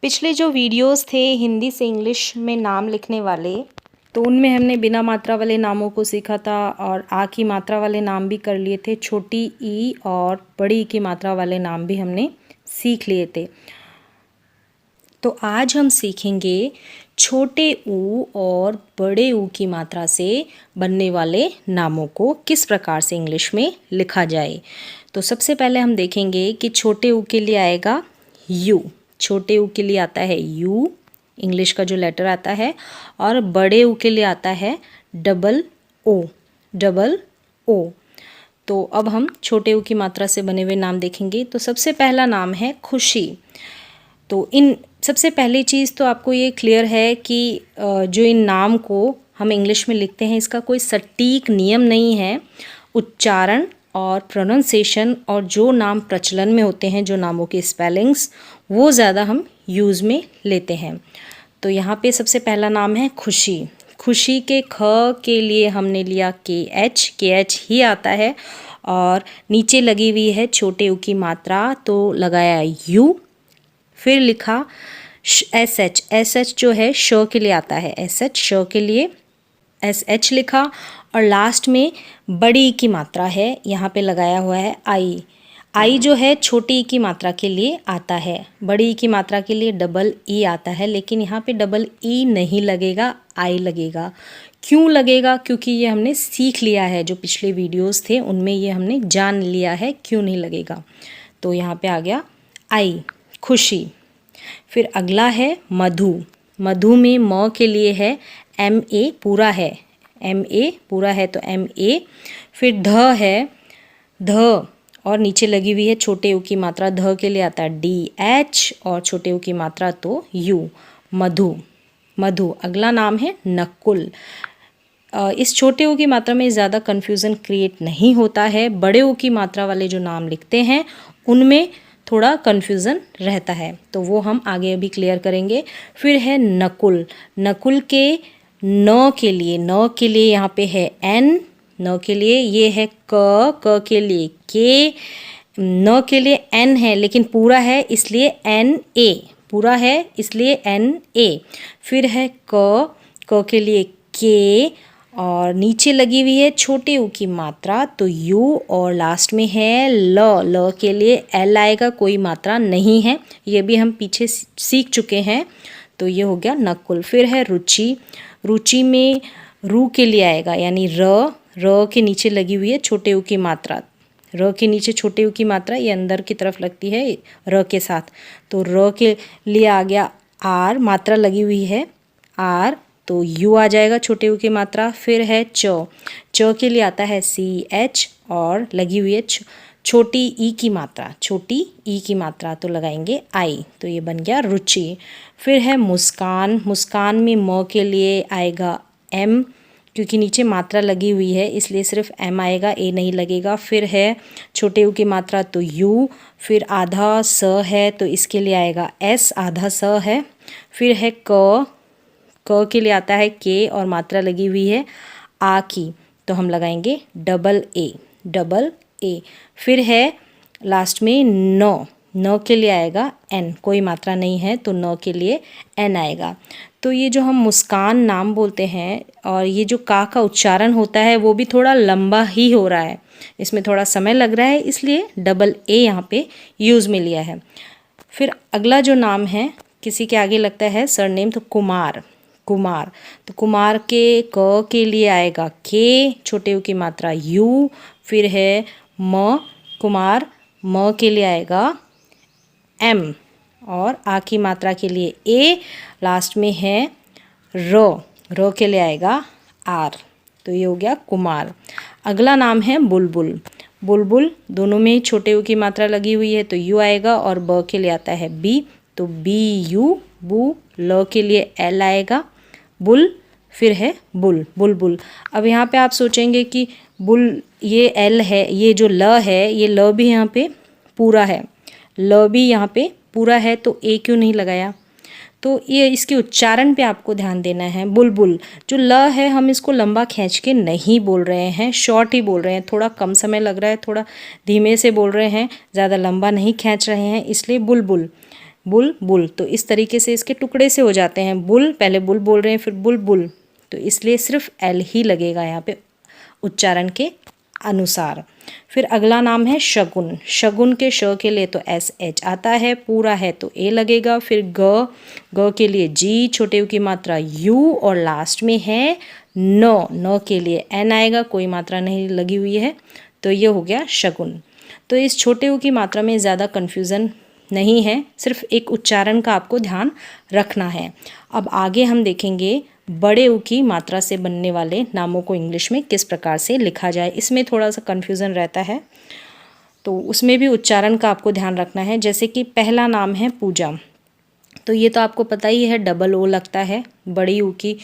पिछले जो वीडियोस थे हिंदी से इंग्लिश में नाम लिखने वाले, तो उनमें हमने बिना मात्रा वाले नामों को सीखा था और आ की मात्रा वाले नाम भी कर लिए थे। छोटी ई और बड़ी ई की मात्रा वाले नाम भी हमने सीख लिए थे। तो आज हम सीखेंगे छोटे ऊ और बड़े ऊ की मात्रा से बनने वाले नामों को किस प्रकार से इंग्लिश में लिखा जाए। तो सबसे पहले हम देखेंगे कि छोटे ऊ के लिए आएगा यू। छोटे ऊ के लिए आता है यू, इंग्लिश का जो लेटर आता है, और बड़े ऊ के लिए आता है डबल ओ, डबल ओ। तो अब हम छोटे ऊ की मात्रा से बने हुए नाम देखेंगे। तो सबसे पहला नाम है खुशी। तो इन सबसे पहली चीज़ तो आपको ये क्लियर है कि जो इन नाम को हम इंग्लिश में लिखते हैं इसका कोई सटीक नियम नहीं है। उच्चारण और प्रोनाउंसिएशन और जो नाम प्रचलन में होते हैं, जो नामों के स्पेलिंग्स, वो ज़्यादा हम यूज़ में लेते हैं। तो यहाँ पे सबसे पहला नाम है खुशी। खुशी के ख के लिए हमने लिया के एच ही आता है और नीचे लगी हुई है छोटे ऊ की मात्रा, तो लगाया यू, फिर लिखा एस एच जो है श के लिए आता है, एस एच श के लिए एस एच लिखा, और लास्ट में बड़ी ई की मात्रा है, यहाँ पे लगाया हुआ है आई। आई जो है छोटी ई की मात्रा के लिए आता है, बड़ी ई की मात्रा के लिए डबल ई आता है, लेकिन यहाँ पे डबल ई नहीं लगेगा, आई लगेगा। क्यों लगेगा? क्योंकि ये हमने सीख लिया है, जो पिछले वीडियोस थे उनमें ये हमने जान लिया है क्यों नहीं लगेगा। तो यहाँ पे आ गया आई, खुशी। फिर अगला है मधु। मधु में म के लिए है एम ए पूरा है, एम ए पूरा है तो एम ए। फिर ध है ध, और नीचे लगी हुई है छोटे ऊ की मात्रा, ध के लिए आता है डी एच और छोटे ऊ की मात्रा तो यू, मधु, मधु। अगला नाम है नकुल। इस छोटे ऊ की मात्रा में ज़्यादा कन्फ्यूज़न क्रिएट नहीं होता है। बड़े ऊ की मात्रा वाले जो नाम लिखते हैं उनमें थोड़ा कन्फ्यूज़न रहता है, तो वो हम आगे अभी क्लियर करेंगे। फिर है नकुल। नकुल के न के लिए यहाँ पे है एन, न के लिए ये है क के लिए के, न के लिए एन है लेकिन पूरा है इसलिए एन ए, पूरा है इसलिए एन ए। फिर है क के लिए के, और नीचे लगी हुई है छोटे ऊ की मात्रा तो यू, और लास्ट में है ल के लिए एल आएगा, कोई मात्रा नहीं है, ये भी हम पीछे सीख चुके हैं। तो ये हो गया नकुल। फिर है रुचि। रुचि में रू के लिए आएगा यानी र के नीचे लगी हुई है छोटे ऊ की मात्रा, र के नीचे छोटे ऊ की मात्रा ये अंदर की तरफ लगती है र के साथ, तो र के लिए आ गया आर, मात्रा लगी हुई है आर, तो यू आ जाएगा छोटे ऊ की मात्रा। फिर है च के लिए आता है सी एच और लगी हुई है छोटी ई की मात्रा, छोटी ई की मात्रा, तो लगाएंगे आई, तो ये बन गया रुचि। फिर है मुस्कान। मुस्कान में म के लिए आएगा एम, क्योंकि नीचे मात्रा लगी हुई है इसलिए सिर्फ एम आएगा, ए नहीं लगेगा। फिर है छोटे ऊ की मात्रा तो यू, फिर आधा स है तो इसके लिए आएगा एस, आधा स है। फिर है क के लिए आता है के और मात्रा लगी हुई है आ की, तो हम लगाएंगे डबल ए, डबल ए। फिर है लास्ट में न के लिए आएगा एन, कोई मात्रा नहीं है तो न के लिए एन आएगा। तो ये जो हम मुस्कान नाम बोलते हैं और ये जो का उच्चारण होता है वो भी थोड़ा लंबा ही हो रहा है, इसमें थोड़ा समय लग रहा है इसलिए डबल ए यहाँ पे यूज़ में लिया है। फिर अगला जो नाम है किसी के आगे लगता है सरनेम, तो कुमार। कुमार, तो कुमार के क के लिए आएगा के, छोटे ऊ की मात्रा यू, फिर है म, कुमार, म के लिए आएगा एम और आ की मात्रा के लिए ए, लास्ट में है र के लिए आएगा आर, तो ये हो गया कुमार। अगला नाम है बुलबुल। बुलबुल दोनों में छोटे ऊ की मात्रा लगी हुई है तो यू आएगा और ब के लिए आता है बी, तो बी यू, बू, ल के लिए एल आएगा, बुल। फिर है बुल, बुलबुल। अब यहाँ पे आप सोचेंगे कि बुल ये एल है, ये जो ल है ये ल भी यहाँ पे पूरा है, ल भी यहाँ पे पूरा है तो ए क्यों नहीं लगाया? तो ये इसके उच्चारण पे आपको ध्यान देना है। बुलबुल जो ल है हम इसको लंबा खींच के नहीं बोल रहे हैं, शॉर्ट ही बोल रहे हैं, थोड़ा कम समय लग रहा है, थोड़ा धीमे से बोल रहे हैं, ज़्यादा लंबा नहीं खींच रहे हैं, इसलिए बुलबुल। बुल बुल, तो इस तरीके से इसके टुकड़े से हो जाते हैं। बुल, पहले बुल बोल रहे हैं, फिर बुल बुल, तो इसलिए सिर्फ एल ही लगेगा यहाँ पे उच्चारण के अनुसार। फिर अगला नाम है शगुन। शगुन के श के लिए तो एस एच आता है, पूरा है तो ए लगेगा। फिर ग, ग के लिए जी, छोटे उ की मात्रा यू, और लास्ट में है न, न के लिए एन आएगा, कोई मात्रा नहीं लगी हुई है, तो ये हो गया शगुन। तो इस छोटे उ की मात्रा में ज़्यादा कन्फ्यूज़न नहीं है, सिर्फ एक उच्चारण का आपको ध्यान रखना है। अब आगे हम देखेंगे बड़े उ की मात्रा से बनने वाले नामों को इंग्लिश में किस प्रकार से लिखा जाए। इसमें थोड़ा सा कन्फ्यूज़न रहता है, तो उसमें भी उच्चारण का आपको ध्यान रखना है। जैसे कि पहला नाम है पूजा, तो ये तो आपको पता ही है डबल ओ लगता है। बड़ी उ की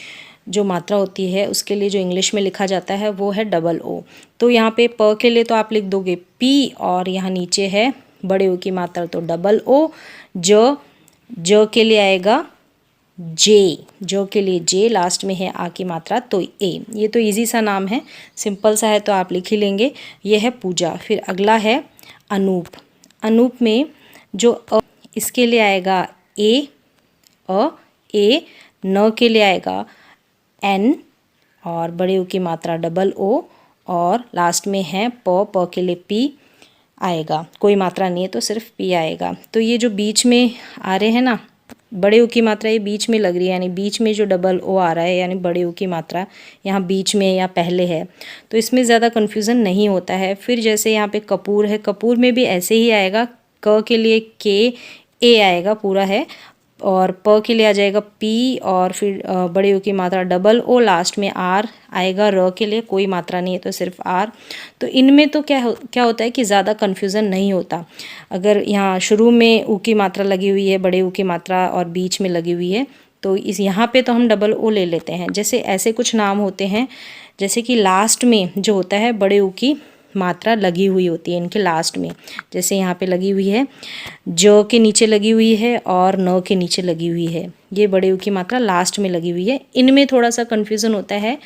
जो मात्रा होती है उसके लिए जो इंग्लिश में लिखा जाता है वो है डबल ओ। तो यहाँ पे प के लिए तो आप लिख दोगे पी, और यहाँ नीचे है बड़े उ की मात्रा तो डबल ओ। ज के लिए आएगा जे, जो के लिए जे, लास्ट में है आ की मात्रा तो ए। ये तो इजी सा नाम है, सिंपल सा है, तो आप लिख ही लेंगे। ये है पूजा। फिर अगला है अनूप। अनूप में जो अ, इसके लिए आएगा ए, अ ए, न के लिए आएगा एन, और बड़े उ की मात्रा डबल ओ, और लास्ट में है प के लिए पी आएगा, कोई मात्रा नहीं है तो सिर्फ पी आएगा। तो ये जो बीच में आ रहे हैं ना बड़े उ की मात्रा, ये बीच में लग रही है, यानी बीच में जो डबल ओ आ रहा है यानी बड़े उ की मात्रा यहाँ बीच में या पहले है, तो इसमें ज़्यादा कन्फ्यूज़न नहीं होता है। फिर जैसे यहाँ पे कपूर है, कपूर में भी ऐसे ही आएगा, क के लिए के, ए आएगा, पूरा है, और प के लिए आ जाएगा पी, और फिर बड़े उ की मात्रा डबल ओ, लास्ट में आर आएगा। र के लिए कोई मात्रा नहीं है तो सिर्फ आर। तो इनमें तो क्या होता है कि ज़्यादा कन्फ्यूज़न नहीं होता। अगर यहाँ शुरू में उ की मात्रा लगी हुई है, बड़े उ की मात्रा, और बीच में लगी हुई है, तो इस यहाँ पे तो हम डबल ओ ले लेते हैं। जैसे ऐसे कुछ नाम होते हैं, जैसे कि लास्ट में जो होता है बड़े उ की मात्रा लगी हुई होती है इनके लास्ट में, जैसे यहाँ पे लगी हुई है, ज के नीचे लगी हुई है और न के नीचे लगी हुई है, ये बड़े उ की मात्रा लास्ट में लगी हुई है। इनमें थोड़ा सा कन्फ्यूज़न होता है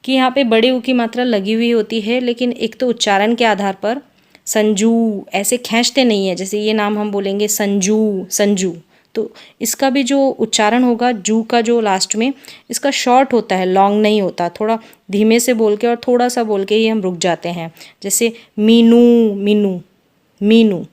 कि यहाँ पे बड़े उ की मात्रा लगी हुई होती है, लेकिन एक तो उच्चारण के आधार पर संजू ऐसे खींचते नहीं है। जैसे ये नाम हम बोलेंगे संजू, संजू, तो इसका भी जो उच्चारण होगा जू का जो लास्ट में, इसका शॉर्ट होता है, लॉन्ग नहीं होता। थोड़ा धीमे से बोल के और थोड़ा सा बोल के ही हम रुक जाते हैं। जैसे मीनू, मीनू, मीनू,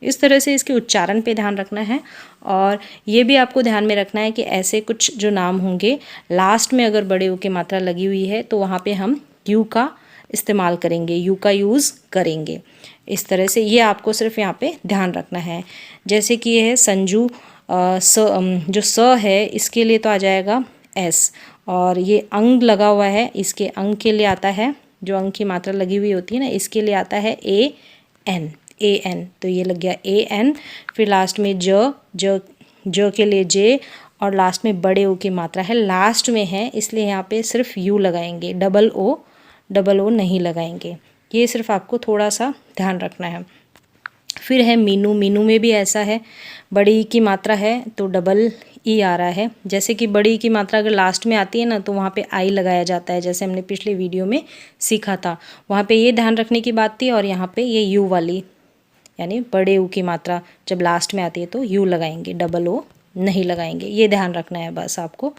इस तरह से इसके उच्चारण पे ध्यान रखना है। और ये भी आपको ध्यान में रखना है कि ऐसे कुछ जो नाम होंगे लास्ट में अगर बड़े उ की मात्रा लगी हुई है तो वहाँ पे हम यू का इस्तेमाल करेंगे, यू का यूज़ करेंगे। इस तरह से ये आपको सिर्फ यहाँ पे ध्यान रखना है। जैसे कि ये है संजू, जो स है इसके लिए तो आ जाएगा एस, और ये अंग लगा हुआ है, इसके अंग के लिए आता है, जो अंग की मात्रा लगी हुई होती है ना, इसके लिए आता है ए एन, ए एन, तो ये लग गया ए एन। फिर लास्ट में ज के लिए जे, और लास्ट में बड़े ओ की मात्रा है, लास्ट में है इसलिए यहाँ पे सिर्फ यू लगाएंगे, डबल ओ नहीं लगाएंगे। ये सिर्फ आपको थोड़ा सा ध्यान रखना है। फिर है मीनू। मीनू में भी ऐसा है, बड़ी की मात्रा है तो डबल ई आ रहा है। जैसे कि बड़ी की मात्रा अगर लास्ट में आती है ना तो वहाँ पे आई लगाया जाता है, जैसे हमने पिछले वीडियो में सीखा था। वहाँ पे ये ध्यान रखने की बात थी, और यहाँ पे ये यू वाली, यानी बड़े ऊ की मात्रा जब लास्ट में आती है तो यू लगाएंगे, डबल ओ नहीं लगाएंगे। ये ध्यान रखना है बस आपको।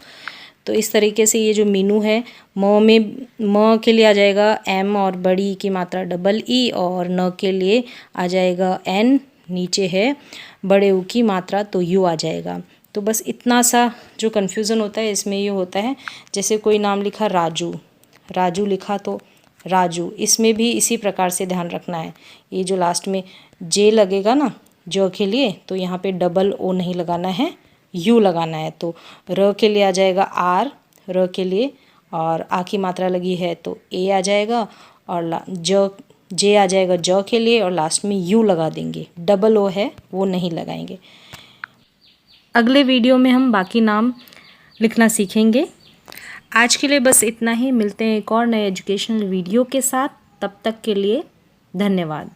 तो इस तरीके से ये जो मीनू है, म के लिए आ जाएगा एम, और बड़ी की मात्रा डबल ई, और न के लिए आ जाएगा एन, नीचे है बड़े ऊ की मात्रा तो यू आ जाएगा। तो बस इतना सा जो कन्फ्यूज़न होता है इसमें ये होता है। जैसे कोई नाम लिखा राजू, राजू लिखा तो राजू, इसमें भी इसी प्रकार से ध्यान रखना है। ये जो लास्ट में जे लगेगा ना जो के लिए, तो यहाँ पे डबल ओ नहीं लगाना है, यू लगाना है। तो र के लिए आ जाएगा आर, र के लिए, और आ की मात्रा लगी है तो ए आ जाएगा, और जे आ जाएगा ज के लिए, और लास्ट में यू लगा देंगे। डबल ओ है वो नहीं लगाएंगे। अगले वीडियो में हम बाकी नाम लिखना सीखेंगे। आज के लिए बस इतना ही, मिलते हैं एक और नए एजुकेशनल वीडियो के साथ। तब तक के लिए धन्यवाद।